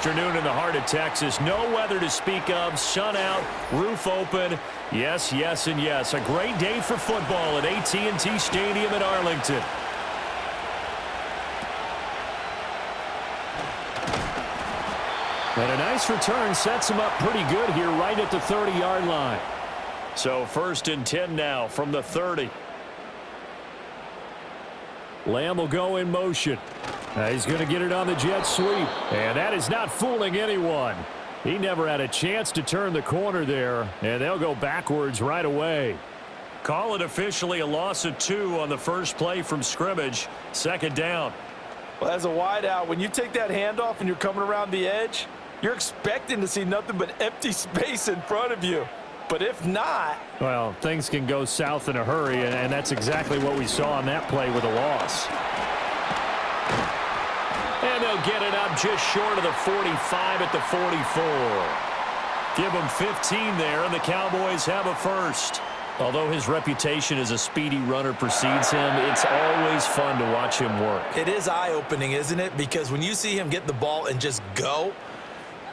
afternoon in the heart of Texas. No weather to speak of. Sun out, roof open. Yes, yes, and yes. A great day for football at AT&T Stadium in Arlington. And a nice return sets him up pretty good here right at the 30-yard line. So 1st and 10 now from the 30. Lamb will go in motion. He's going to get it on the jet sweep. And that is not fooling anyone. He never had a chance to turn the corner there. And they'll go backwards right away. Call it officially a loss of 2 on the first play from scrimmage. 2nd down. Well, as a wideout, when you take that handoff and you're coming around the edge, you're expecting to see nothing but empty space in front of you. But if not... well, things can go south in a hurry, and that's exactly what we saw on that play with a loss. And they'll get it up just short of the 45 at the 44. Give them 15 there, and the Cowboys have a first. Although his reputation as a speedy runner precedes him, it's always fun to watch him work. It is eye-opening, isn't it? Because when you see him get the ball and just go,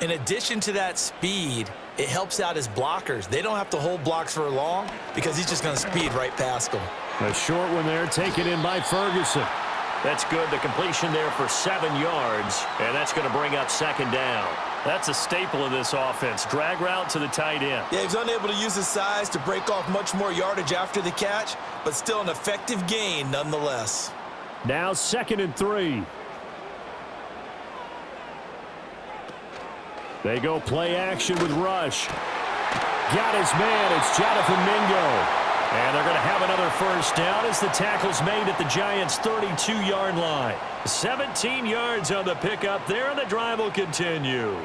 in addition to that speed, it helps out his blockers. They don't have to hold blocks for long because he's just going to speed right past them. A short one there, taken in by Ferguson. That's good. The completion there for 7 yards, and that's going to bring up 2nd down. That's a staple of this offense. Drag route to the tight end. Yeah, he's unable to use his size to break off much more yardage after the catch, but still an effective gain nonetheless. Now 2nd and 3. They go play action with Rush. Got his man. It's Jonathan Mingo. And they're going to have another first down as the tackle's made at the Giants' 32-yard line. 17 yards on the pickup there, and the drive will continue.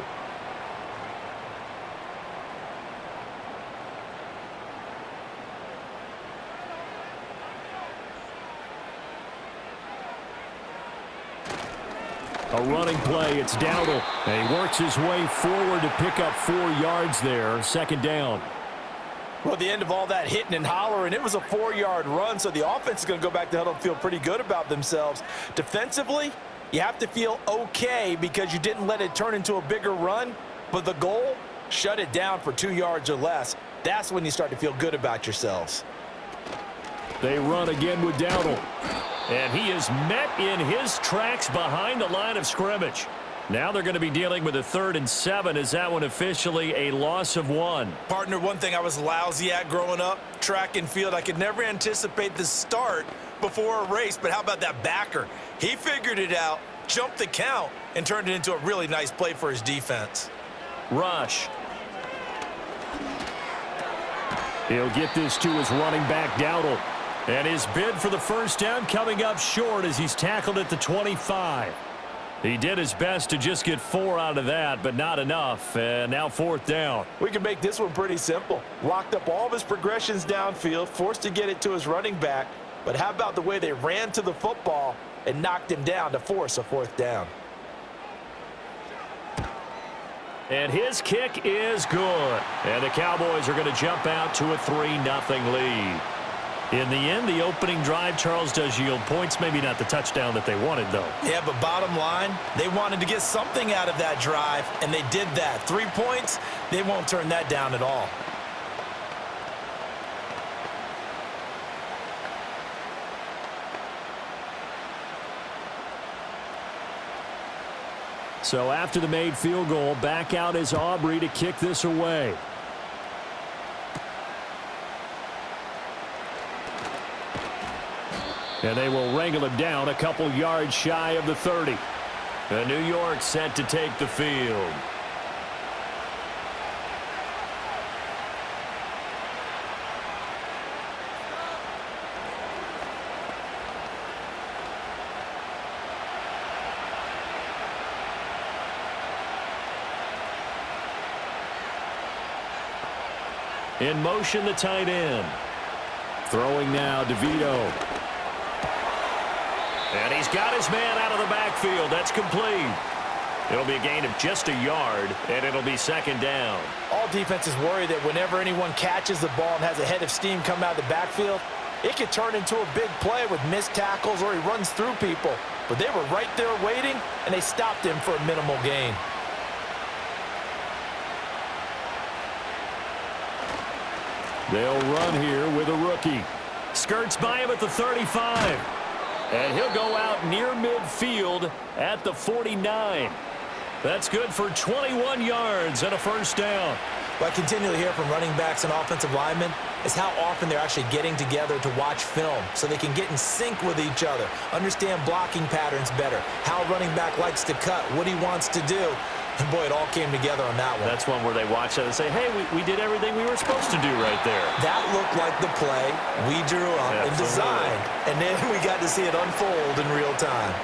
A running play. It's Dowdle. And he works his way forward to pick up 4 yards there. 2nd down. Well, the end of all that hitting and hollering, it was a 4-yard run, so the offense is going to go back to huddle and feel pretty good about themselves. Defensively, you have to feel okay because you didn't let it turn into a bigger run, but the goal, shut it down for 2 yards or less. That's when you start to feel good about yourselves. They run again with Dowdle. And he is met in his tracks behind the line of scrimmage. Now they're going to be dealing with a 3rd and 7. Is that one officially a loss of 1? Partner, one thing I was lousy at growing up, track and field, I could never anticipate the start before a race, but how about that backer? He figured it out, jumped the count, and turned it into a really nice play for his defense. Rush. He'll get this to his running back, Dowdle. And his bid for the first down coming up short as he's tackled at the 25. He did his best to just get 4 out of that, but not enough. And now 4th down. We can make this one pretty simple. Locked up all of his progressions downfield, forced to get it to his running back. But how about the way they ran to the football and knocked him down to force a 4th down? And his kick is good. And the Cowboys are going to jump out to a 3-0 lead. In the end, the opening drive, Charles, does yield points. Maybe not the touchdown that they wanted, though. Yeah, but bottom line, they wanted to get something out of that drive, and they did that. 3 points, they won't turn that down at all. So after the made field goal, back out is Aubrey to kick this away. And they will wrangle him down a couple yards shy of the 30. And New York set to take the field. In motion, the tight end. Throwing now, DeVito. And he's got his man out of the backfield. That's complete. It'll be a gain of just a yard, and it'll be 2nd down. All defenses worry that whenever anyone catches the ball and has a head of steam come out of the backfield, it could turn into a big play with missed tackles or he runs through people. But they were right there waiting, and they stopped him for a minimal gain. They'll run here with a rookie. Skirts by him at the 35. And he'll go out near midfield at the 49. That's good for 21 yards and a first down. What I continually hear from running backs and offensive linemen is how often they're actually getting together to watch film so they can get in sync with each other, understand blocking patterns better, how a running back likes to cut, what he wants to do. And, boy, it all came together on that one. That's one where they watch that and say, hey, we did everything we were supposed to do right there. That looked like the play we drew up and designed. And then we got to see it unfold in real time.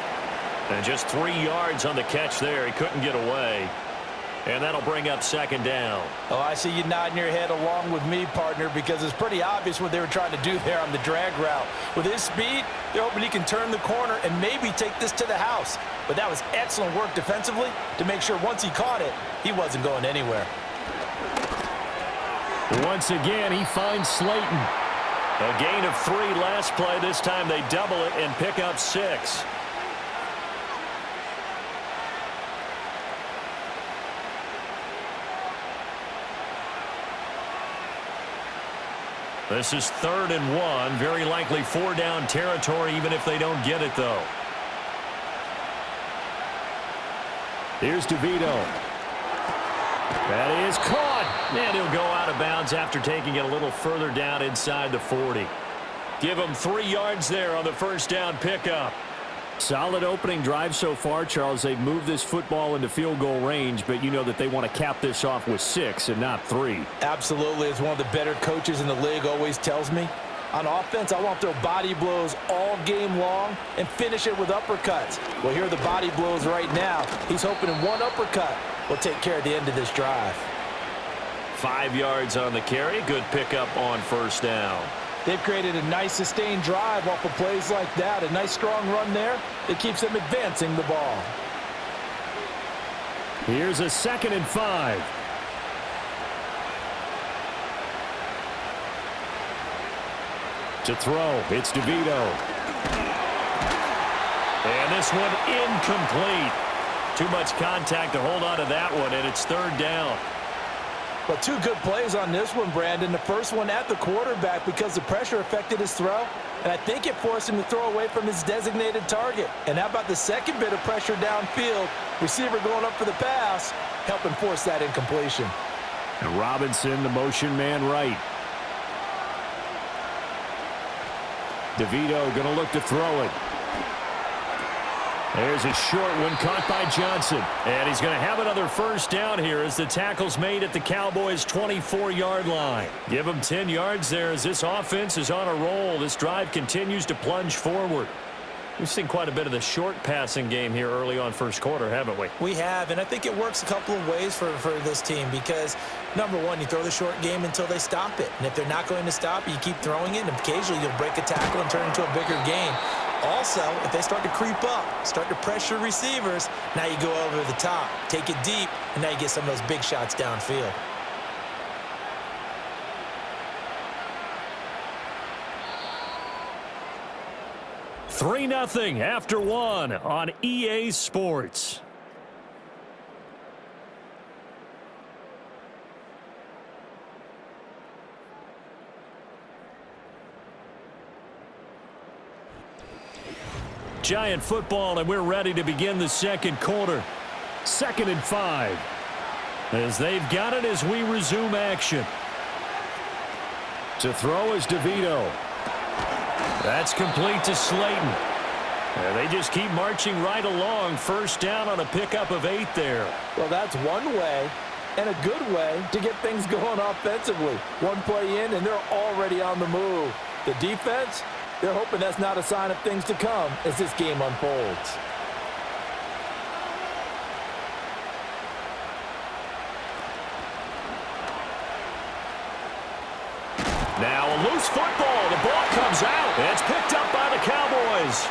And just 3 yards on the catch there. He couldn't get away. And that'll bring up second down. Oh, I see you nodding your head along with me, partner, because it's pretty obvious what they were trying to do there on the drag route. With his speed, they're hoping he can turn the corner and maybe take this to the house. But that was excellent work defensively to make sure once he caught it, he wasn't going anywhere. Once again, he finds Slayton. A gain of 3 last play. This time they double it and pick up 6. This is 3rd and 1. Very likely 4-down territory, even if they don't get it, though. Here's DeVito. That is caught. And he'll go out of bounds after taking it a little further down inside the 40. Give him 3 yards there on the first down pickup. Solid opening drive so far, Charles. They've moved this football into field goal range, but you know that they want to cap this off with 6 and not 3. Absolutely. As one of the better coaches in the league always tells me, on offense, I want to throw body blows all game long and finish it with uppercuts. Well, here are the body blows right now. He's hoping one uppercut will take care of the end of this drive. 5 yards on the carry. Good pickup on first down. They've created a nice sustained drive off of plays like that. A nice strong run there that keeps them advancing the ball. Here's a 2nd and 5. To throw, it's DeVito. And this one incomplete. Too much contact to hold on to that one, and it's 3rd down. But 2 good plays on this one, Brandon. The first one at the quarterback because the pressure affected his throw, and I think it forced him to throw away from his designated target. And how about the second bit of pressure downfield? Receiver going up for the pass, helping force that incompletion. And Robinson, the motion man right. DeVito going to look to throw it. There's a short one caught by Johnson. And he's going to have another first down here as the tackle's made at the Cowboys' 24-yard line. Give them 10 yards there as this offense is on a roll. This drive continues to plunge forward. We've seen quite a bit of the short passing game here early on first quarter, haven't we? We have, and I think it works a couple of ways for this team because, number one, you throw the short game until they stop it. And if they're not going to stop it, you keep throwing it, and occasionally you'll break a tackle and turn into a bigger gain. Also, if they start to creep up, start to pressure receivers, now you go over the top, take it deep, and now you get some of those big shots downfield. Three 3-0 after 1 on EA Sports. Giant football, and we're ready to begin the second quarter. 2nd and 5. As they've got it as we resume action. To throw is DeVito. That's complete to Slayton. And they just keep marching right along. First down on a pickup of 8 there. Well, that's one way and a good way to get things going offensively. One play in, and they're already on the move. The defense, they're hoping that's not a sign of things to come as this game unfolds. Now a loose football. The ball comes out. It's picked up by the Cowboys.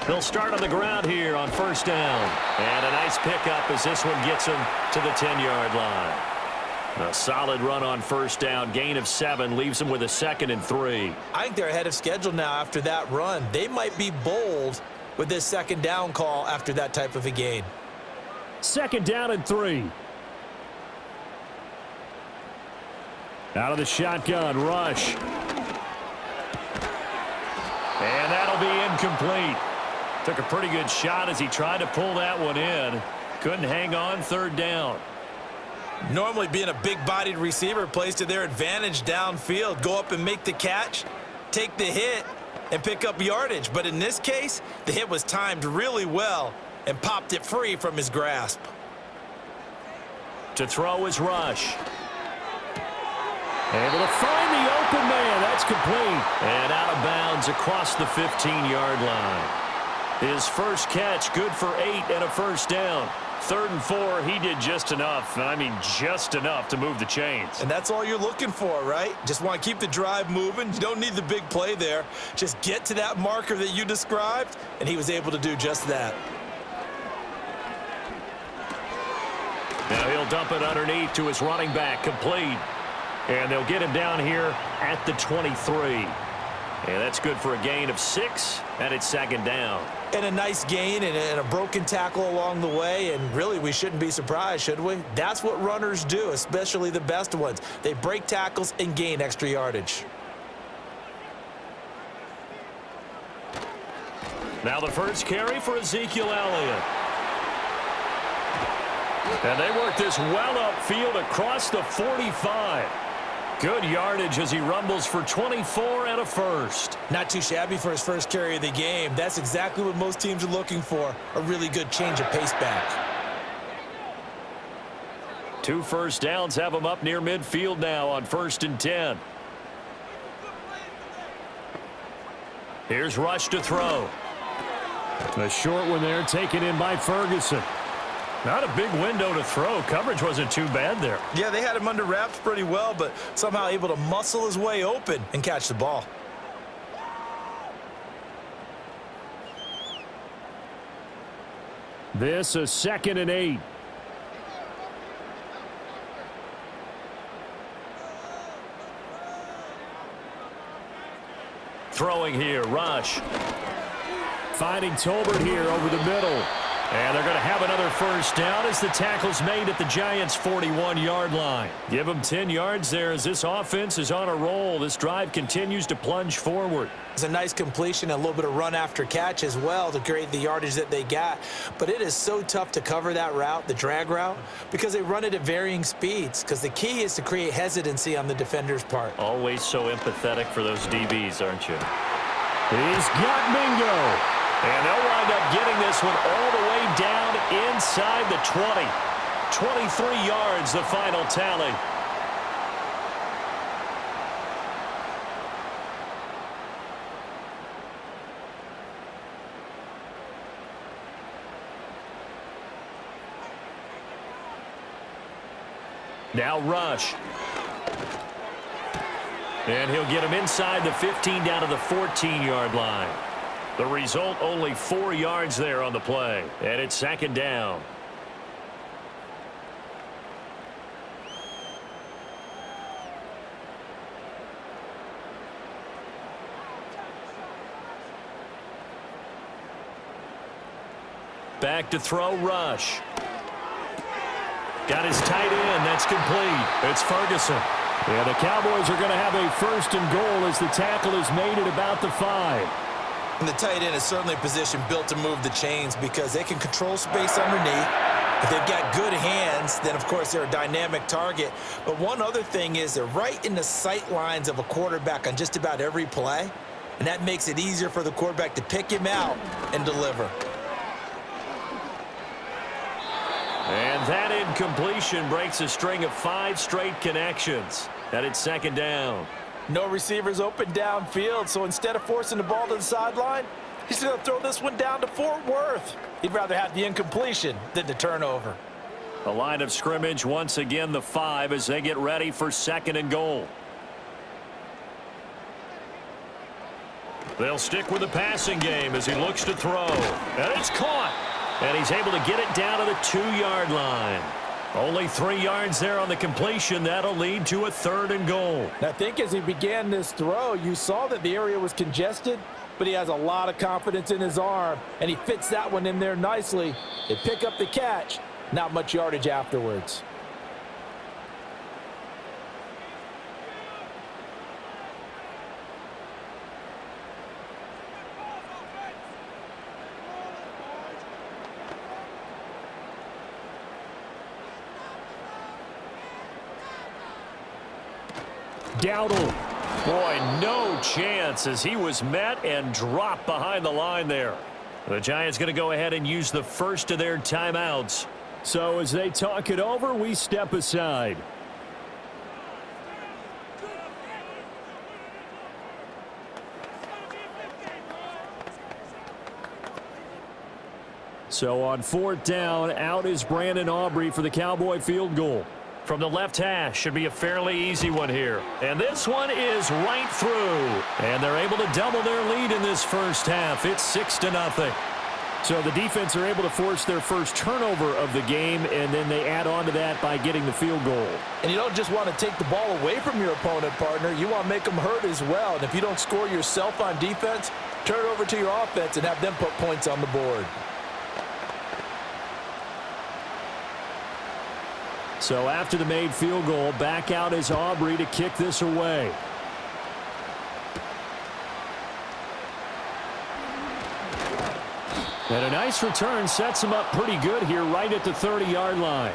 They'll start on the ground here on first down. And a nice pickup as this one gets them to the 10-yard line. A solid run on first down. Gain of 7 leaves them with a 2nd and 3. I think they're ahead of schedule now after that run. They might be bold with this second down call after that type of a gain. 2nd down and 3. Out of the shotgun, rush. And that'll be incomplete. Took a pretty good shot as he tried to pull that one in. Couldn't hang on, 3rd down. Normally being a big-bodied receiver plays to their advantage downfield. Go up and make the catch, take the hit, and pick up yardage. But in this case, the hit was timed really well and popped it free from his grasp. To throw is Rush. Able to find the open man. That's complete. And out of bounds across the 15-yard line. His first catch, good for 8 and a 1st down. 3rd and 4, he did just enough. I mean, just enough to move the chains. And that's all you're looking for, right? Just want to keep the drive moving. You don't need the big play there. Just get to that marker that you described, and he was able to do just that. Now he'll dump it underneath to his running back, complete. And they'll get him down here at the 23. And that's good for a gain of 6, and it's 2nd down. And a nice gain and a broken tackle along the way, and really we shouldn't be surprised, should we? That's what runners do, especially the best ones. They break tackles and gain extra yardage. Now the first carry for Ezekiel Elliott. And they work this well upfield across the 45. Good yardage as he rumbles for 24 and a 1st. Not too shabby for his first carry of the game. That's exactly what most teams are looking for, a really good change of pace back. 2 first downs have him up near midfield now on 1st and 10. Here's Rush to throw. A short one there taken in by Ferguson. Not a big window to throw. Coverage wasn't too bad there. Yeah, they had him under wraps pretty well, but somehow able to muscle his way open and catch the ball. This is 2nd and 8. Throwing here, Rush. Finding Tolbert here over the middle. And they're going to have another 1st down as the tackle's made at the Giants' 41-yard line. Give them 10 yards there as this offense is on a roll. This drive continues to plunge forward. It's a nice completion, a little bit of run after catch as well to create the yardage that they got. But it is so tough to cover that route, the drag route, because they run it at varying speeds. Because the key is to create hesitancy on the defender's part. Always so empathetic for those DBs, aren't you? He's got Mingo. And they'll wind up getting this one all the way down inside the 20. 23 yards, the final tally. Now Rush. And he'll get him inside the 15 down to the 14-yard line. The result, only 4 yards there on the play. And it's 2nd down. Back to throw, Rush. Got his tight end. That's complete. It's Ferguson. Yeah, the Cowboys are going to have a 1st and goal as the tackle is made at about the 5. And the tight end is certainly a position built to move the chains because they can control space underneath. If they've got good hands, then, of course, they're a dynamic target. But one other thing is they're right in the sight lines of a quarterback on just about every play, and that makes it easier for the quarterback to pick him out and deliver. And that incompletion breaks a string of 5 straight connections. And it's 2nd down. No receivers open downfield, so instead of forcing the ball to the sideline, he's going to throw this one down to Fort Worth. He'd rather have the incompletion than the turnover. The line of scrimmage once again the 5 as they get ready for 2nd and goal. They'll stick with the passing game as he looks to throw. And it's caught. And he's able to get it down to the 2-yard line. Only 3 yards there on the completion. That'll lead to a 3rd and goal. I think as he began this throw, you saw that the area was congested, but he has a lot of confidence in his arm, and he fits that one in there nicely. They pick up the catch. Not much yardage afterwards. Dowdle. Boy, no chance as he was met and dropped behind the line there. The Giants going to go ahead and use the first of their timeouts. So as they talk it over, we step aside. So on 4th down, out is Brandon Aubrey for the Cowboy field goal. From the left hash, should be a fairly easy one here. And this one is right through. And they're able to double their lead in this first half. It's 6-0. So the defense are able to force their first turnover of the game, and then they add on to that by getting the field goal. And you don't just want to take the ball away from your opponent, partner. You want to make them hurt as well. And if you don't score yourself on defense, turn it over to your offense and have them put points on the board. So after the made field goal, back out is Aubrey to kick this away. And a nice return sets him up pretty good here right at the 30-yard line.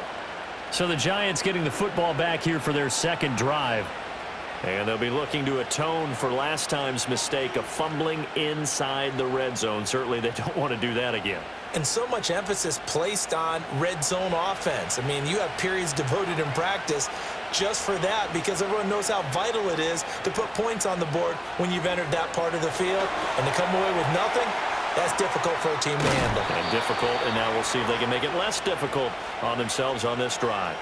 So the Giants getting the football back here for their second drive. And they'll be looking to atone for last time's mistake of fumbling inside the red zone. Certainly they don't want to do that again. And so much emphasis placed on red zone offense. I mean, you have periods devoted in practice just for that because everyone knows how vital it is to put points on the board when you've entered that part of the field. And to come away with nothing, that's difficult for a team to handle. And difficult, and now we'll see if they can make it less difficult on themselves on this drive.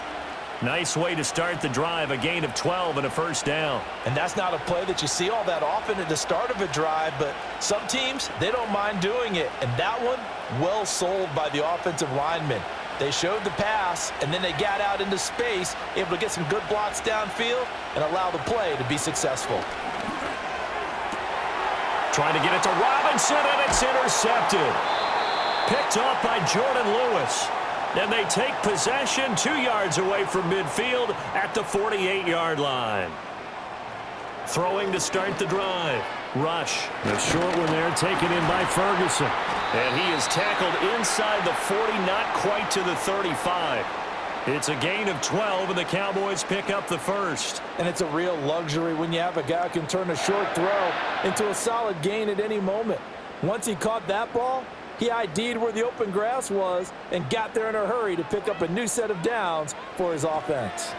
Nice way to start the drive, a gain of 12 and a first down. And that's not a play that you see all that often at the start of a drive, but some teams, they don't mind doing it. And that one, well sold by the offensive lineman. They showed the pass, and then they got out into space, able to get some good blocks downfield and allow the play to be successful. Trying to get it to Robinson, and it's intercepted. Picked off by Jordan Lewis. And they take possession 2 yards away from midfield at the 48-yard line. Throwing to start the drive. Rush. The short one there taken in by Ferguson. And he is tackled inside the 40, not quite to the 35. It's a gain of 12, and the Cowboys pick up the first. And it's a real luxury when you have a guy who can turn a short throw into a solid gain at any moment. Once he caught that ball, he ID'd where the open grass was and got there in a hurry to pick up a new set of downs for his offense.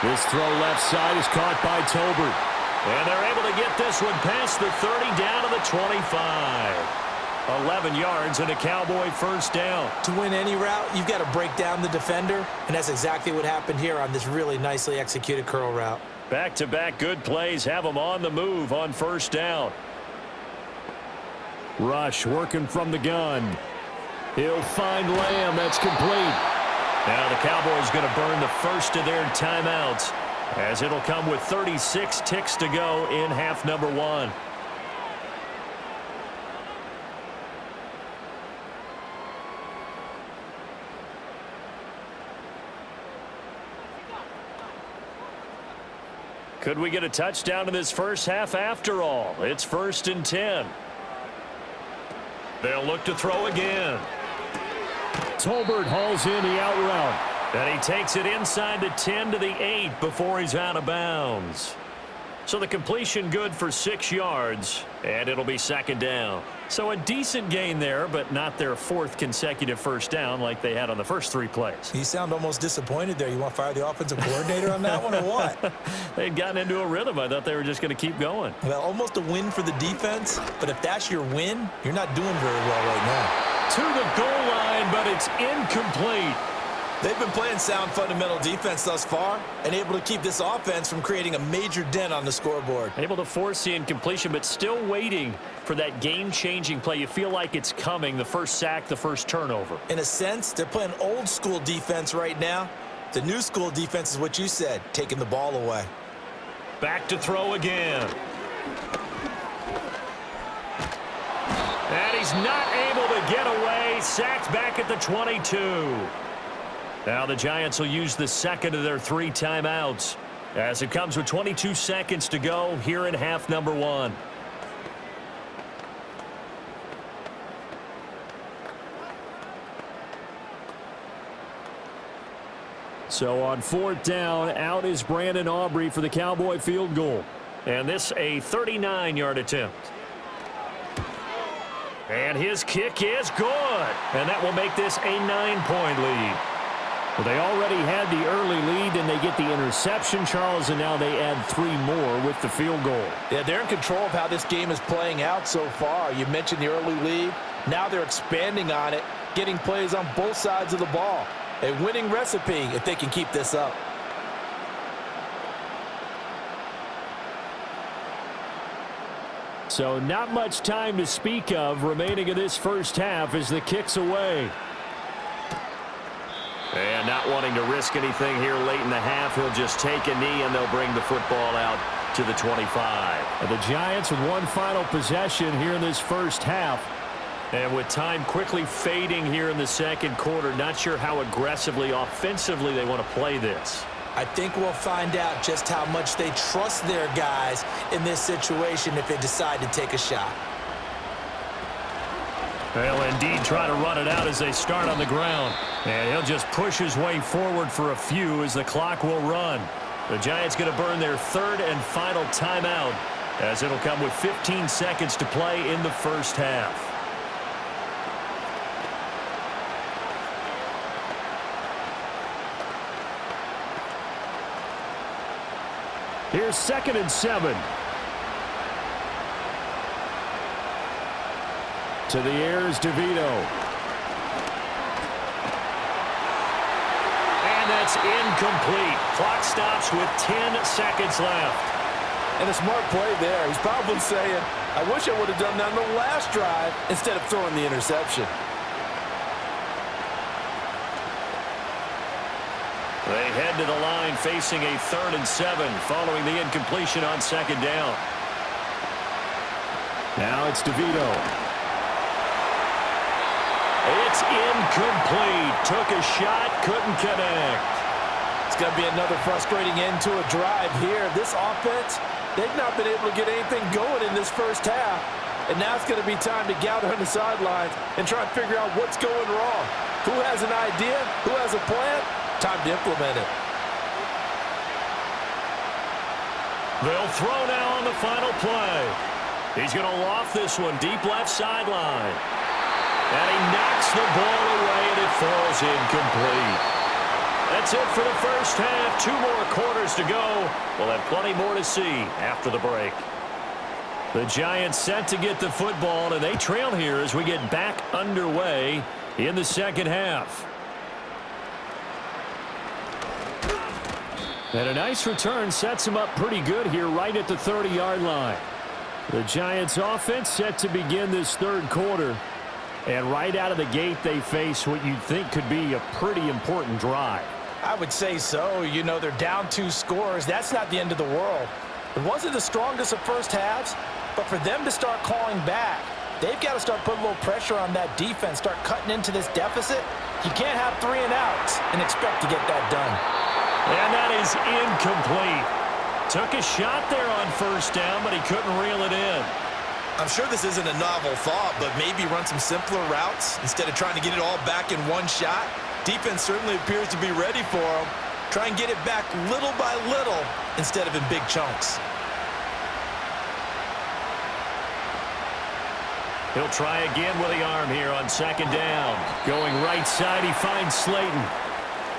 This throw left side is caught by Tolbert. And they're able to get this one past the 30 down to the 25. 11 yards and a Cowboy first down. To win any route, you've got to break down the defender, and that's exactly what happened here on this really nicely executed curl route. Back-to-back good plays have them on the move on first down. Rush working from the gun. He'll find Lamb. That's complete. Now the Cowboys going to burn the first of their timeouts as it'll come with 36 ticks to go in half number one. Could we get a touchdown in this first half after all? It's 1st and 10. They'll look to throw again. Tolbert hauls in the out route. And he takes it inside the 10 to the 8 before he's out of bounds. So the completion good for 6 yards, and it'll be second down. So a decent gain there, but not their 4th consecutive first down like they had on the first 3 plays. You sound almost disappointed there. You want to fire the offensive coordinator on that one or what? They'd gotten into a rhythm. I thought they were just going to keep going. Well, almost a win for the defense, but if that's your win, you're not doing very well right now. To the goal line, but it's incomplete. They've been playing sound fundamental defense thus far and able to keep this offense from creating a major dent on the scoreboard. Able to force the incompletion, but still waiting for that game-changing play. You feel like it's coming, the first sack, the first turnover. In a sense, they're playing old-school defense right now. The new school defense is what you said, taking the ball away. Back to throw again. And he's not able to get away. Sacked back at the 22. Now the Giants will use the second of their 3 timeouts as it comes with 22 seconds to go here in half number 1. So on 4th down, out is Brandon Aubrey for the Cowboy field goal. And this a 39-yard attempt. And his kick is good. And that will make this a 9-point lead. Well, they already had the early lead, and they get the interception, Charles, and now they add 3 more with the field goal. Yeah, they're in control of how this game is playing out so far. You mentioned the early lead. Now they're expanding on it, getting plays on both sides of the ball. A winning recipe if they can keep this up. So not much time to speak of remaining in this first half as the kick's away. And not wanting to risk anything here late in the half, he'll just take a knee and they'll bring the football out to the 25. And the Giants with one final possession here in this first half. And with time quickly fading here in the second quarter, not sure how aggressively, offensively they want to play this. I think we'll find out just how much they trust their guys in this situation if they decide to take a shot. They'll indeed try to run it out as they start on the ground. And he'll just push his way forward for a few as the clock will run. The Giants going to burn their 3rd and final timeout as it'll come with 15 seconds to play in the first half. Here's 2nd and 7. To the air is DeVito. And that's incomplete. Clock stops with 10 seconds left. And a smart play there. He's probably saying, I wish I would have done that on the last drive instead of throwing the interception. They head to the line facing a 3rd and 7 following the incompletion on 2nd down. Now it's DeVito. It's incomplete. Took a shot, couldn't connect. It's going to be another frustrating end to a drive here. This offense, they've not been able to get anything going in this first half. And now it's going to be time to gather on the sidelines and try and figure out what's going wrong. Who has an idea? Who has a plan? Time to implement it. They'll throw now on the final play. He's going to loft this one deep left sideline. And he knocks the ball away, and it falls incomplete. That's it for the first half. 2 more quarters to go. We'll have plenty more to see after the break. The Giants set to get the football, and they trail here as we get back underway in the second half. And a nice return sets him up pretty good here right at the 30-yard line. The Giants offense set to begin this 3rd quarter. And right out of the gate, they face what you'd think could be a pretty important drive. I would say so. You know, they're down 2 scores. That's not the end of the world. It wasn't the strongest of first halves, but for them to start calling back, they've got to start putting a little pressure on that defense, start cutting into this deficit. You can't have 3 and outs and expect to get that done. And that is incomplete. Took a shot there on 1st down, but he couldn't reel it in. I'm sure this isn't a novel thought, but maybe run some simpler routes instead of trying to get it all back in one shot. Defense certainly appears to be ready for him. Try and get it back little by little instead of in big chunks. He'll try again with the arm here on 2nd down. Going right side, he finds Slayton.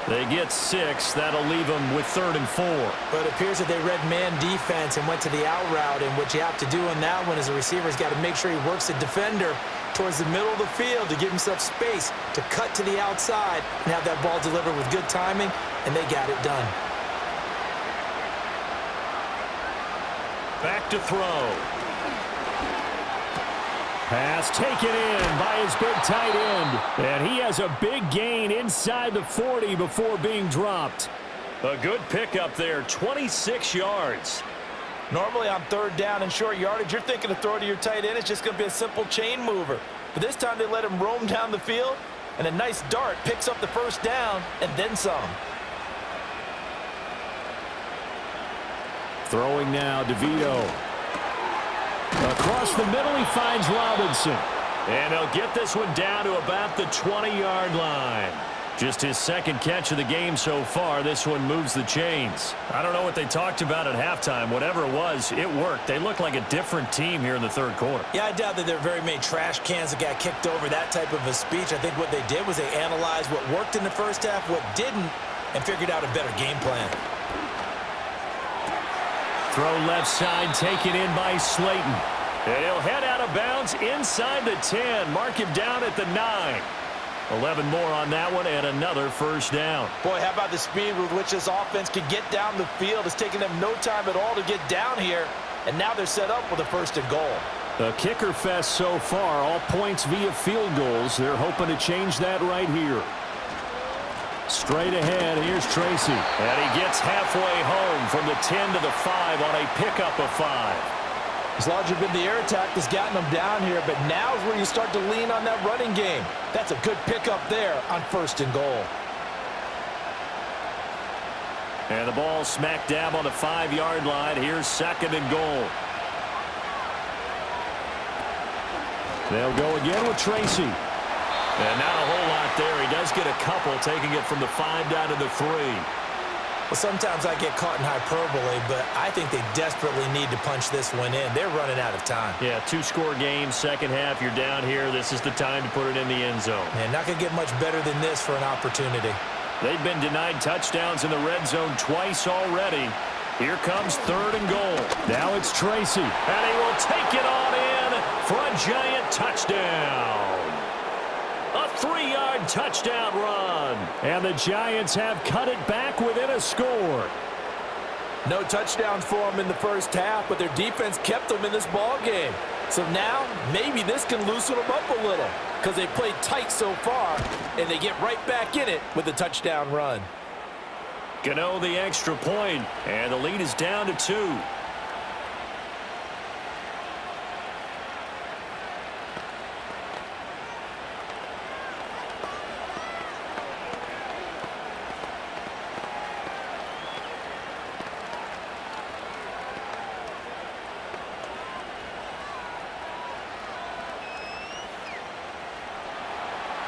They get 6. That'll leave them with 3rd and 4. But it appears that they read man defense and went to the out route, and what you have to do on that one is the receiver's got to make sure he works the defender towards the middle of the field to give himself space to cut to the outside and have that ball delivered with good timing, and they got it done. Back to throw. Pass taken in by his big tight end. And he has a big gain inside the 40 before being dropped. A good pickup there, 26 yards. Normally on third down and short yardage, you're thinking to throw to your tight end. It's just going to be a simple chain mover. But this time they let him roam down the field, and a nice dart picks up the first down and then some. Throwing now, DeVito. Across the middle, he finds Robinson. And he'll get this one down to about the 20-yard line. Just his second catch of the game so far. This one moves the chains. I don't know what they talked about at halftime. Whatever it was, it worked. They look like a different team here in the third quarter. Yeah, I doubt that there are very many trash cans that got kicked over, that type of a speech. I think what they did was they analyzed what worked in the first half, what didn't, and figured out a better game plan. Throw left side, taken in by Slayton. And he'll head out of bounds inside the 10. Mark him down at the 9. 11 more on that one, and another first down. Boy, how about the speed with which this offense can get down the field? It's taken them no time at all to get down here, and now they're set up with a first and goal. A kicker fest so far, all points via field goals. They're hoping to change that right here. Straight ahead, here's Tracy. And he gets halfway home from the 10 to the 5 on a pickup of 5. It's largely been the air attack that's gotten them down here, but now is where you start to lean on that running game. That's a good pickup there on first and goal. And the ball smack dab on the 5-yard line. Here's second and goal. They'll go again with Tracy. And not a whole lot there. He does get a couple, taking it from the 5 down to the 3. Well, sometimes I get caught in hyperbole, but I think they desperately need to punch this one in. They're running out of time. Yeah, 2-score game, second half, you're down here. This is the time to put it in the end zone. Man, not going to get much better than this for an opportunity. They've been denied touchdowns in the red zone twice already. Here comes third and goal. Now it's Tracy. And he will take it on in for a giant touchdown. A 3-yard touchdown run. And the Giants have cut it back within a score. No touchdowns for them in the first half, but their defense kept them in this ball game. So now maybe this can loosen them up a little because they played tight so far, and they get right back in it with a touchdown run. Gano the extra point, and the lead is down to 2.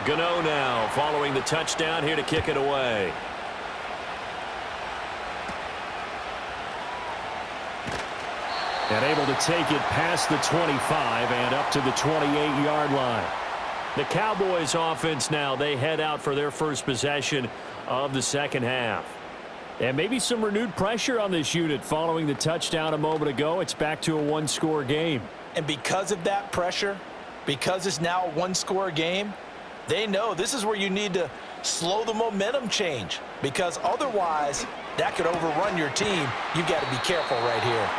Gano now following the touchdown here to kick it away. And able to take it past the 25 and up to the 28-yard line. The Cowboys offense now, they head out for their first possession of the second half. And maybe some renewed pressure on this unit following the touchdown a moment ago. It's back to a 1-score game. And because of that pressure, because it's now a 1-score game, they know this is where you need to slow the momentum change, because otherwise that could overrun your team. You've got to be careful right here.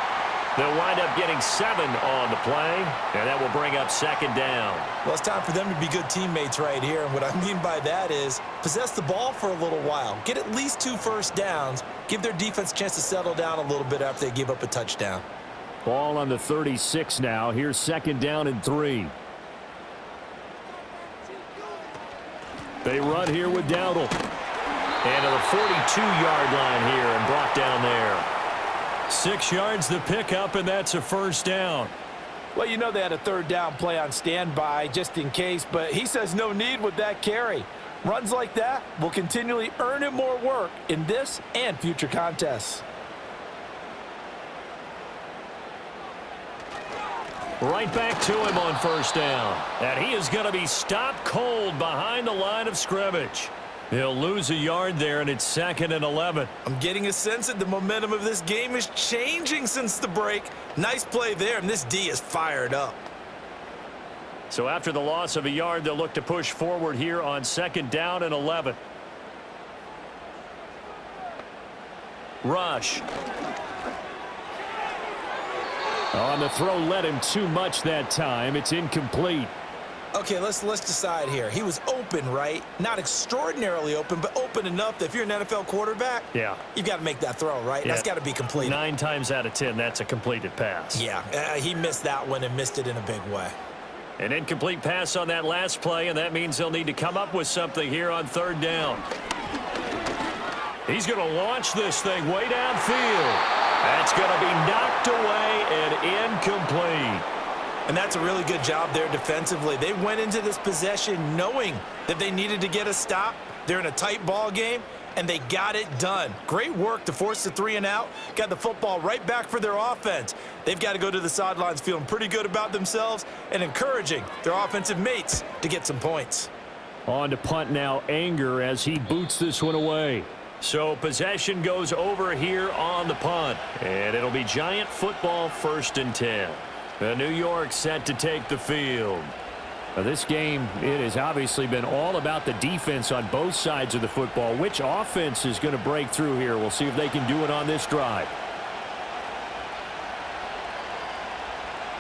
They'll wind up getting 7 on the play, and that will bring up second down. Well, it's time for them to be good teammates right here, and what I mean by that is possess the ball for a little while, get at least 2 first downs, give their defense a chance to settle down a little bit after they give up a touchdown. Ball on the 36 now. Here's second down and 3. They run here with Dowdle. And to the 42-yard line here and brought down there. 6 yards the pickup, and that's a first down. Well, you know they had a third down play on standby just in case, but he says no need with that carry. Runs like that will continually earn him more work in this and future contests. Right back to him on first down. And he is going to be stopped cold behind the line of scrimmage. He'll lose a yard there, and it's second and 11. I'm getting a sense that the momentum of this game is changing since the break. Nice play there, and this D is fired up. So after the loss of a yard, they'll look to push forward here on 2nd down and 11. Rush. On the throw, led him too much that time. It's incomplete. Okay, let's decide here. He was open, right? Not extraordinarily open, but open enough that if you're an NFL quarterback, yeah, you've got to make that throw, right? Yeah. That's got to be completed. 9 times out of 10, that's a completed pass. Yeah, he missed that one and missed it in a big way. An incomplete pass on that last play, and that means they'll need to come up with something here on 3rd down. He's going to launch this thing way downfield. That's going to be knocked away and incomplete. And that's a really good job there defensively. They went into this possession knowing that they needed to get a stop. They're in a tight ball game, and they got it done. Great work to force the 3 and out. Got the football right back for their offense. They've got to go to the sidelines feeling pretty good about themselves and encouraging their offensive mates to get some points. On to punt now, Anger, as he boots this one away. So possession goes over here on the punt, and it'll be Giant football 1st and 10. New York set to take the field. Now this game, it has obviously been all about the defense on both sides of the football. Which offense is going to break through here? We'll see if they can do it on this drive.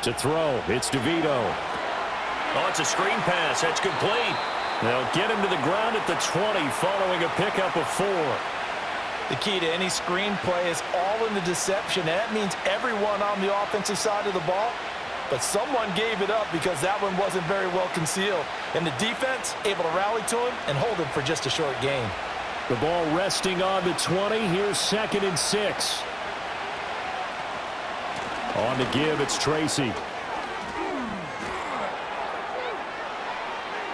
To throw, it's DeVito. Oh, it's a screen pass. That's complete. They'll get him to the ground at the 20 following a pickup of 4. The key to any screen play is all in the deception. And that means everyone on the offensive side of the ball. But someone gave it up because that one wasn't very well concealed. And the defense able to rally to him and hold him for just a short gain. The ball resting on the 20. Here's 2nd and 6. On the give, it's Tracy.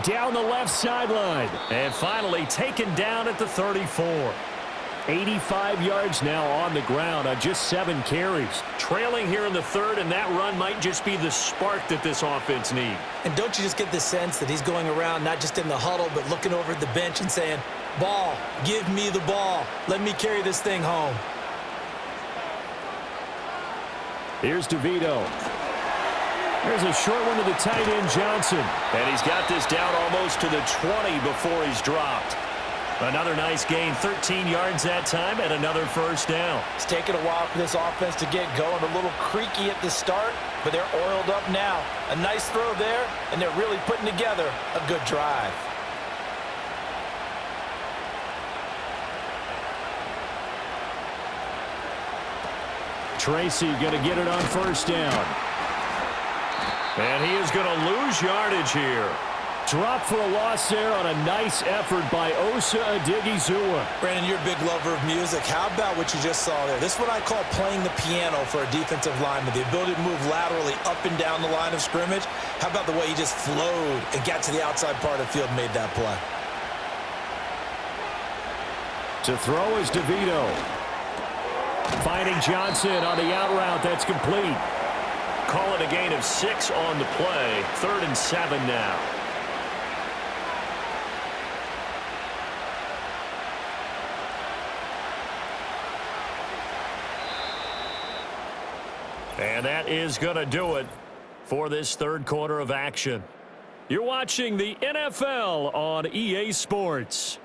Down the left sideline. And finally taken down at the 34. 85 yards now on the ground on just 7 carries. Trailing here in the 3rd, and that run might just be the spark that this offense needs. And don't you just get the sense that he's going around not just in the huddle, but looking over at the bench and saying, ball, give me the ball. Let me carry this thing home. Here's DeVito. There's a short one to the tight end, Johnson. And he's got this down almost to the 20 before he's dropped. Another nice gain, 13 yards that time, and another 1st down. It's taken a while for this offense to get going. A little creaky at the start, but they're oiled up now. A nice throw there, and they're really putting together a good drive. Tracy going to get it on 1st down. And he is going to lose yardage here. Drop for a loss there on a nice effort by Osa Odighizuwa. Brandon, you're a big lover of music. How about what you just saw there? This is what I call playing the piano for a defensive lineman. The ability to move laterally up and down the line of scrimmage. How about the way he just flowed and got to the outside part of the field and made that play? To throw is DeVito. Finding Johnson on the out route. That's complete. Call it a gain of 6 on the play. 3rd and 7 now. And that is going to do it for this 3rd quarter of action. You're watching the NFL on EA Sports.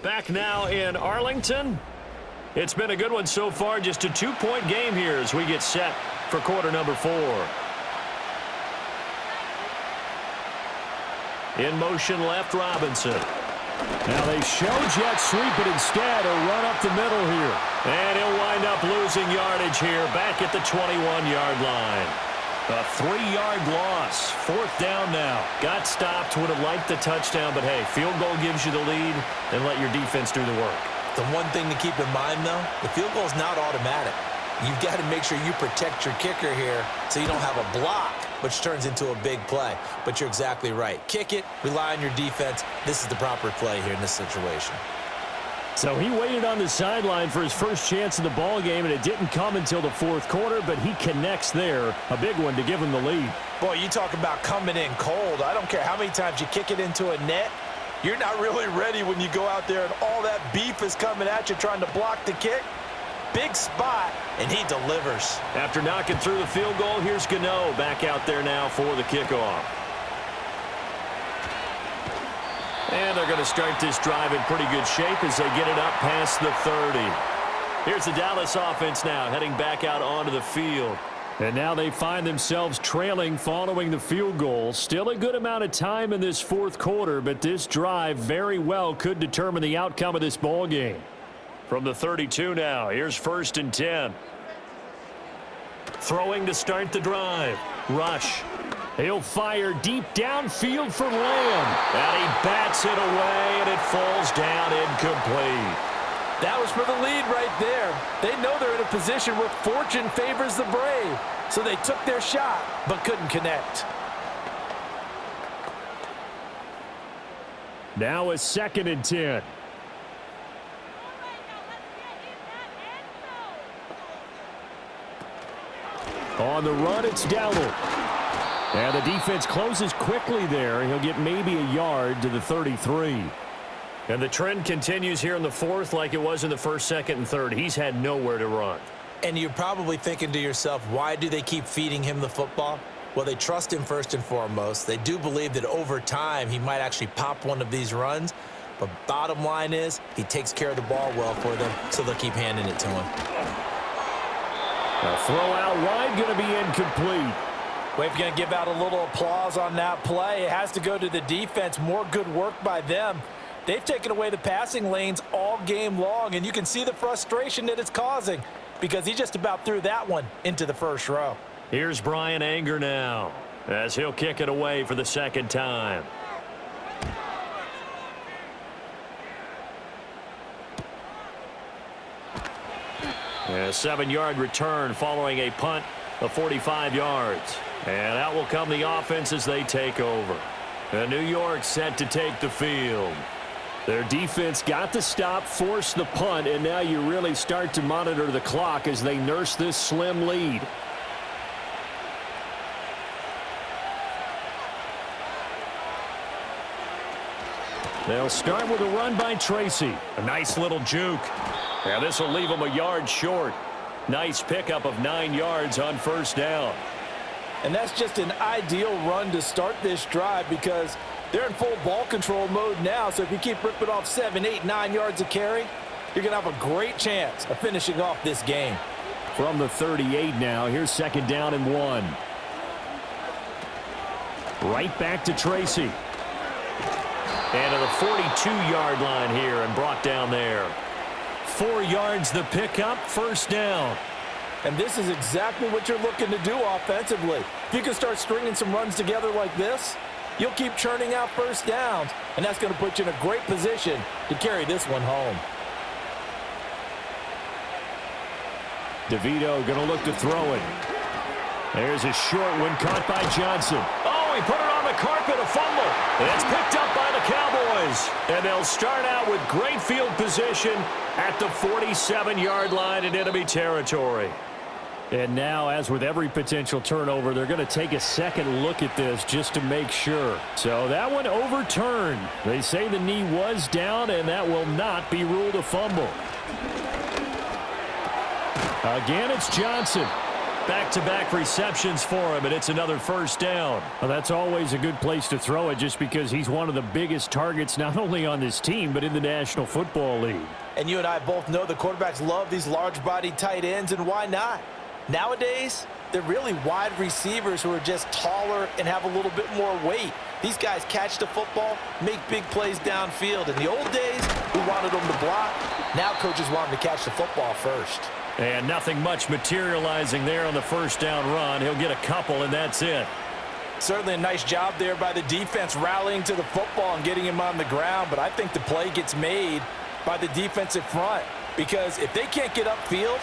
Back now in Arlington. It's been a good one so far. Just a 2-point game here as we get set for quarter number 4. In motion left, Robinson. Now they show jet sweep, but instead a run up the middle here. And he'll wind up losing yardage here back at the 21-yard line. A 3-yard loss. 4th down now. Got stopped. Would have liked the touchdown, but hey, field goal gives you the lead, and let your defense do the work. The one thing to keep in mind, though, the field goal is not automatic. You've got to make sure you protect your kicker here so you don't have a block, which turns into a big play. But you're exactly right. Kick it, rely on your defense. This is the proper play here in this situation. So he waited on the sideline for his first chance in the ball game, and it didn't come until the 4th quarter, but he connects there. A big one to give him the lead. Boy, you talk about coming in cold. I don't care how many times you kick it into a net. You're not really ready when you go out there and all that beef is coming at you trying to block the kick. Big spot, and he delivers. After knocking through the field goal, here's Gano back out there now for the kickoff. And they're going to start this drive in pretty good shape as they get it up past the 30. Here's the Dallas offense now heading back out onto the field. And now they find themselves trailing following the field goal. Still a good amount of time in this fourth quarter, but this drive very well could determine the outcome of this ball game. From the 32 now, here's 1st and 10. Throwing to start the drive. Rush. He'll fire deep downfield for Lamb. And he bats it away, and it falls down incomplete. That was for the lead right there. They know they're in a position where fortune favors the brave. So they took their shot, but couldn't connect. Now a 2nd and 10. On the run, it's Dowdle. And the defense closes quickly there. He'll get maybe a yard to the 33. And the trend continues here in the fourth like it was in the first, second, and third. He's had nowhere to run. And you're probably thinking to yourself, why do they keep feeding him the football? Well, they trust him first and foremost. They do believe that over time he might actually pop one of these runs. But bottom line is he takes care of the ball well for them, so they'll keep handing it to him. A throw out wide, going to be incomplete. Well, if you're going to give out a little applause on that play, it has to go to the defense. More good work by them. They've taken away the passing lanes all game long, and you can see the frustration that it's causing because he just about threw that one into the first row. Here's Brian Anger now as he'll kick it away for the second time. A 7-yard return following a punt of 45 yards. And out will come the offense as they take over. New York set to take the field. Their defense got the stop, forced the punt, and now you really start to monitor the clock as they nurse this slim lead. They'll start with a run by Tracy. A nice little juke. Now this will leave them a yard short. Nice pickup of 9 yards on first down. And that's just an ideal run to start this drive because they're in full ball control mode now. So if you keep ripping off 7, 8, 9 yards of carry, you're going to have a great chance of finishing off this game. From the 38 now, here's 2nd down and 1. Right back to Tracy. And to the 42-yard line here and brought down there. 4 yards the pickup, first down. And this is exactly what you're looking to do offensively. If you can start stringing some runs together like this, you'll keep churning out first downs, and that's going to put you in a great position to carry this one home. DeVito going to look to throw it. There's a short one caught by Johnson. Oh, he put it on the carpet, a fumble. And it's picked up by the Cowboys. And they'll start out with great field position at the 47-yard line in enemy territory. And now, as with every potential turnover, they're going to take a second look at this just to make sure. So that one overturned. They say the knee was down, and that will not be ruled a fumble. Again, it's Johnson. Back-to-back receptions for him, and it's another first down. Well, that's always a good place to throw it just because he's one of the biggest targets not only on this team but in the National Football League. And you and I both know the quarterbacks love these large-bodied tight ends, and why not? Nowadays, they're really wide receivers who are just taller and have a little bit more weight. These guys catch the football, make big plays downfield. In the old days, we wanted them to block. Now coaches want them to catch the football first. And nothing much materializing there on the first down run. He'll get a couple, and that's it. Certainly a nice job there by the defense rallying to the football and getting him on the ground, but I think the play gets made by the defensive front because if they can't get upfield,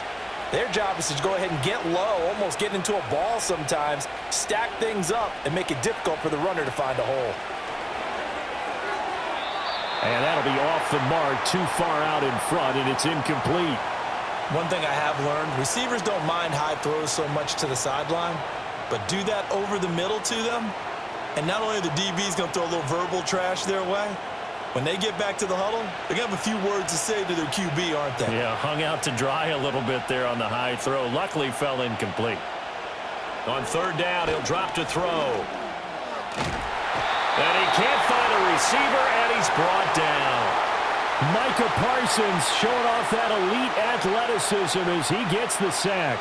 their job is to go ahead and get low, almost get into a ball sometimes, stack things up, and make it difficult for the runner to find a hole. And that'll be off the mark, too far out in front, and it's incomplete. One thing I have learned, receivers don't mind high throws so much to the sideline, but do that over the middle to them, and not only are the DBs going to throw a little verbal trash their way, When they get back to the huddle, they're going to have a few words to say to their QB, aren't they? Yeah, hung out to dry a little bit there on the high throw. Luckily, fell incomplete. On third down, he'll drop to throw. And he can't find a receiver, and he's brought down. Micah Parsons showing off that elite athleticism as he gets the sack.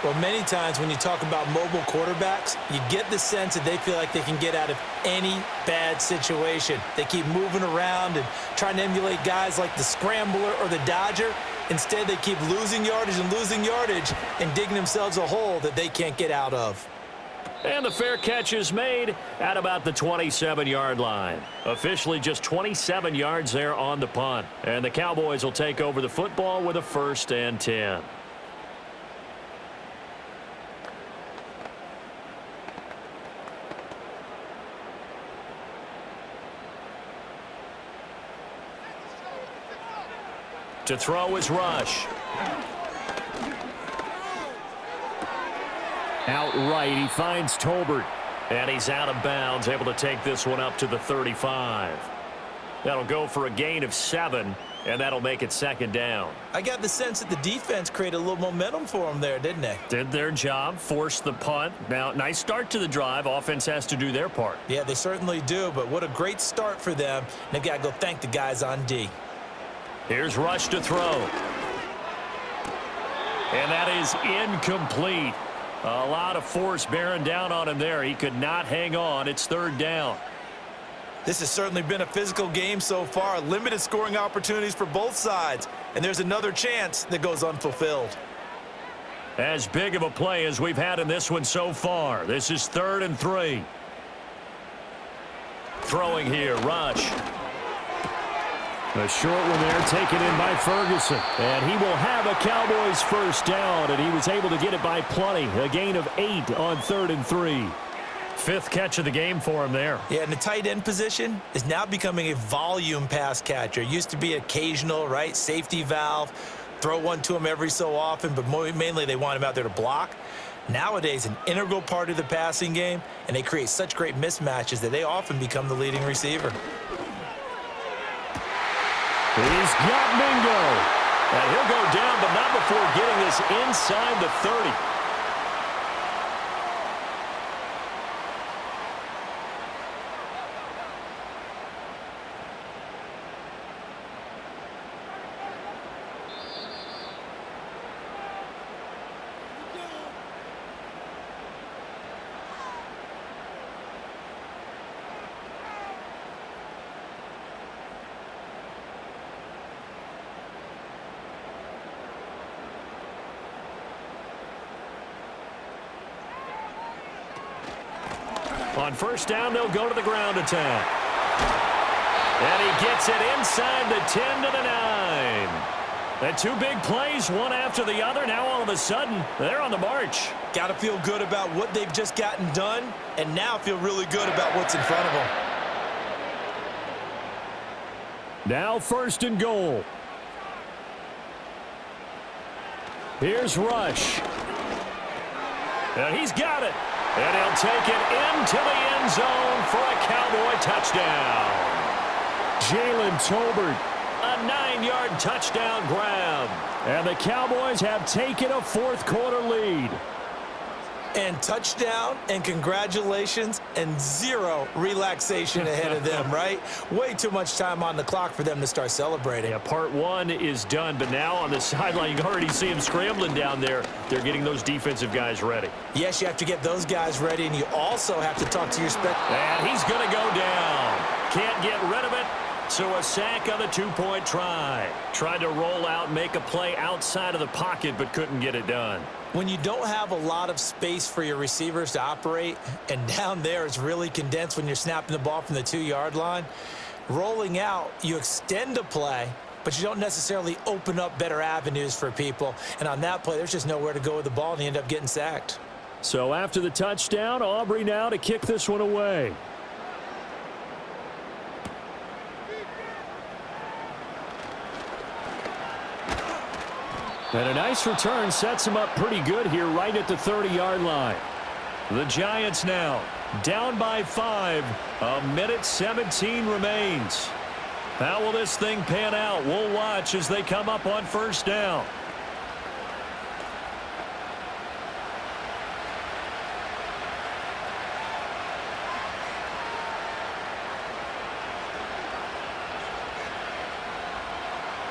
Well, many times when you talk about mobile quarterbacks, you get the sense that they feel like they can get out of any bad situation. They keep moving around and trying to emulate guys like the Scrambler or the Dodger. Instead, they keep losing yardage and digging themselves a hole that they can't get out of. And the fair catch is made at about the 27-yard line. Officially just 27 yards there on the punt. And the Cowboys will take over the football with a 1st and 10. To throw is Rush. Outright, he finds Tolbert. And he's out of bounds, able to take this one up to the 35. That'll go for a gain of 7, and that'll make it 2nd down. I got the sense that the defense created a little momentum for them there, didn't they? Did their job, forced the punt. Now, nice start to the drive. Offense has to do their part. Yeah, they certainly do, but what a great start for them. And they've got to go thank the guys on D. Here's Rush to throw. And that is incomplete. A lot of force bearing down on him there. He could not hang on. It's 3rd down. This has certainly been a physical game so far. Limited scoring opportunities for both sides. And there's another chance that goes unfulfilled. As big of a play as we've had in this one so far. This is 3rd and 3. Throwing here, Rush. A short one there taken in by Ferguson. And he will have a Cowboys 1st down, and he was able to get it by plenty. A gain of 8 on 3rd and 3. 5th catch of the game for him there. Yeah, and the tight end position is now becoming a volume pass catcher. Used to be occasional, right? Safety valve. Throw one to him every so often, but mainly they want him out there to block. Nowadays, an integral part of the passing game, and they create such great mismatches that they often become the leading receiver. He's got Mingo. And he'll go down, but not before getting this inside the 30. On 1st down, they'll go to the ground attack. And he gets it inside the 10 to the 9. And 2 big plays, one after the other. Now all of a sudden, they're on the march. Got to feel good about what they've just gotten done, and now feel really good about what's in front of them. Now 1st and goal. Here's Rush. And he's got it. And he'll take it into the end zone for a Cowboy touchdown. Jalen Tolbert, a 9-yard touchdown grab. And the Cowboys have taken a 4th quarter lead. And touchdown and congratulations and 0 relaxation ahead of them, right? Way too much time on the clock for them to start celebrating. Yeah, part 1 is done, but now on the sideline, you can already see him scrambling down there. They're getting those defensive guys ready. Yes, you have to get those guys ready, and you also have to talk to your And he's going to go down. Can't get rid of it. So a sack on the 2-point try. Tried to roll out, make a play outside of the pocket, but couldn't get it done. When you don't have a lot of space for your receivers to operate, and down there it's really condensed when you're snapping the ball from the 2-yard line, rolling out, you extend a play, but you don't necessarily open up better avenues for people. And on that play, there's just nowhere to go with the ball, and you end up getting sacked. So after the touchdown, Aubrey now to kick this one away. And a nice return sets him up pretty good here right at the 30-yard line. The Giants now down by 5. A minute 17 remains. How will this thing pan out? We'll watch as they come up on first down.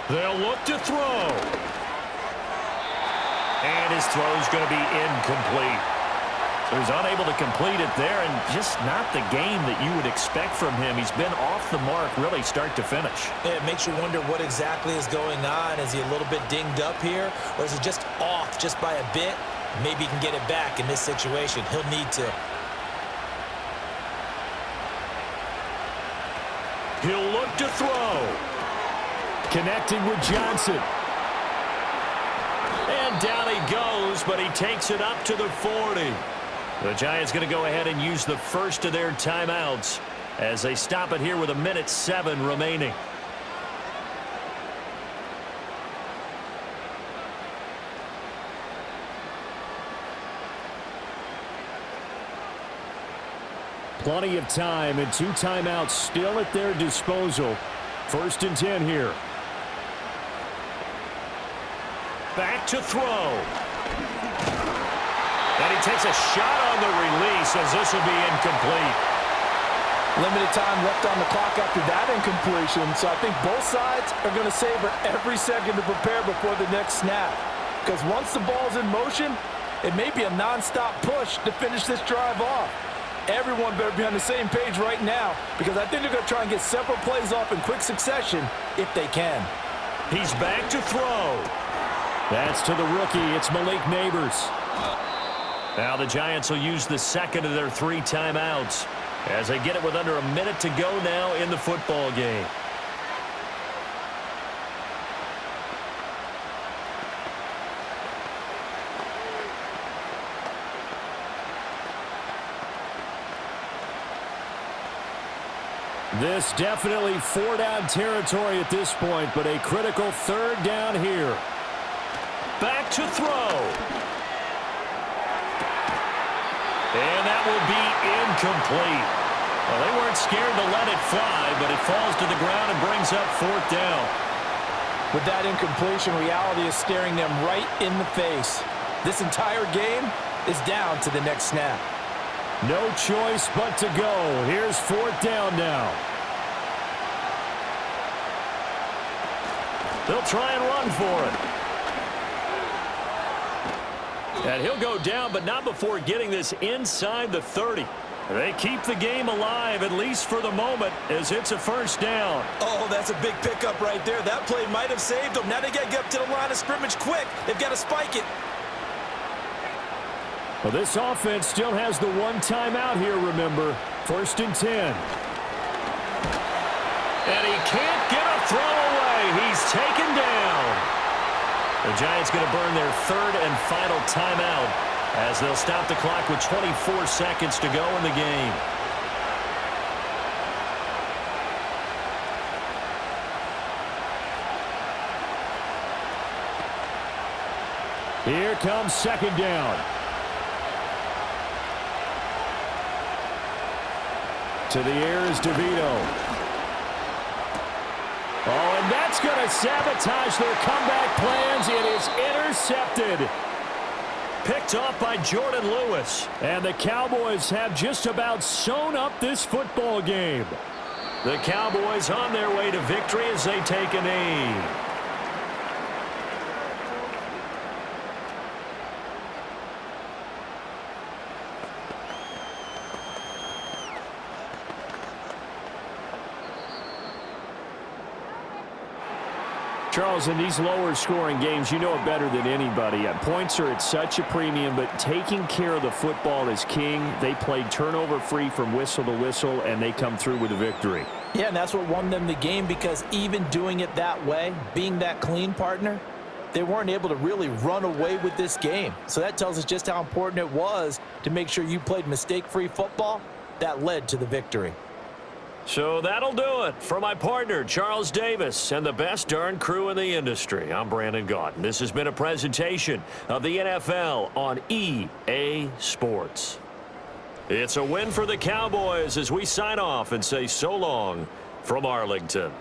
They'll look to throw. And his throw is going to be incomplete. So he's unable to complete it there, and just not the game that you would expect from him. He's been off the mark really start to finish. Yeah, it makes you wonder what exactly is going on. Is he a little bit dinged up here, or is it just off just by a bit? Maybe he can get it back in this situation. He'll need to. He'll look to throw. Connecting with Johnson. And down he goes, but he takes it up to the 40. The Giants going to go ahead and use the first of their timeouts as they stop it here with 1:07 remaining. Plenty of time and 2 timeouts still at their disposal. 1st and 10 here. Back to throw. And he takes a shot on the release as this will be incomplete. Limited time left on the clock after that incompletion, so I think both sides are going to savor every second to prepare before the next snap. Because once the ball's in motion, it may be a nonstop push to finish this drive off. Everyone better be on the same page right now, because I think they're going to try and get several plays off in quick succession if they can. He's back to throw. That's to the rookie. It's Malik Neighbors. Now the Giants will use the second of their 3 timeouts as they get it with under a minute to go now in the football game. This definitely 4-down territory at this point, but a critical 3rd down here. Back to throw. And that will be incomplete. Well, they weren't scared to let it fly, but it falls to the ground and brings up 4th down. With that incompletion, reality is staring them right in the face. This entire game is down to the next snap. No choice but to go. Here's 4th down now. They'll try and run for it. And he'll go down, but not before getting this inside the 30. They keep the game alive, at least for the moment, as it's a 1st down. Oh, that's a big pickup right there. That play might have saved them. Now they got to get up to the line of scrimmage quick. They've got to spike it. Well, this offense still has the 1 timeout here, remember. 1st and 10. And he can't get a throw away. He's taken down. The Giants going to burn their 3rd and final timeout as they'll stop the clock with 24 seconds to go in the game. Here comes 2nd down. To the air is DeVito. Oh, and that's going to sabotage their comeback plans. It is intercepted. Picked off by Jordan Lewis. And the Cowboys have just about sewn up this football game. The Cowboys on their way to victory as they take a knee. Charles, in these lower-scoring games, you know it better than anybody. Points are at such a premium, but taking care of the football is king. They played turnover-free from whistle to whistle, and they come through with a victory. Yeah, and that's what won them the game, because even doing it that way, being that clean partner, they weren't able to really run away with this game. So that tells us just how important it was to make sure you played mistake-free football. That led to the victory. So that'll do it for my partner, Charles Davis, and the best darn crew in the industry. I'm Brandon Gaudin. This has been a presentation of the NFL on EA Sports. It's a win for the Cowboys as we sign off and say so long from Arlington.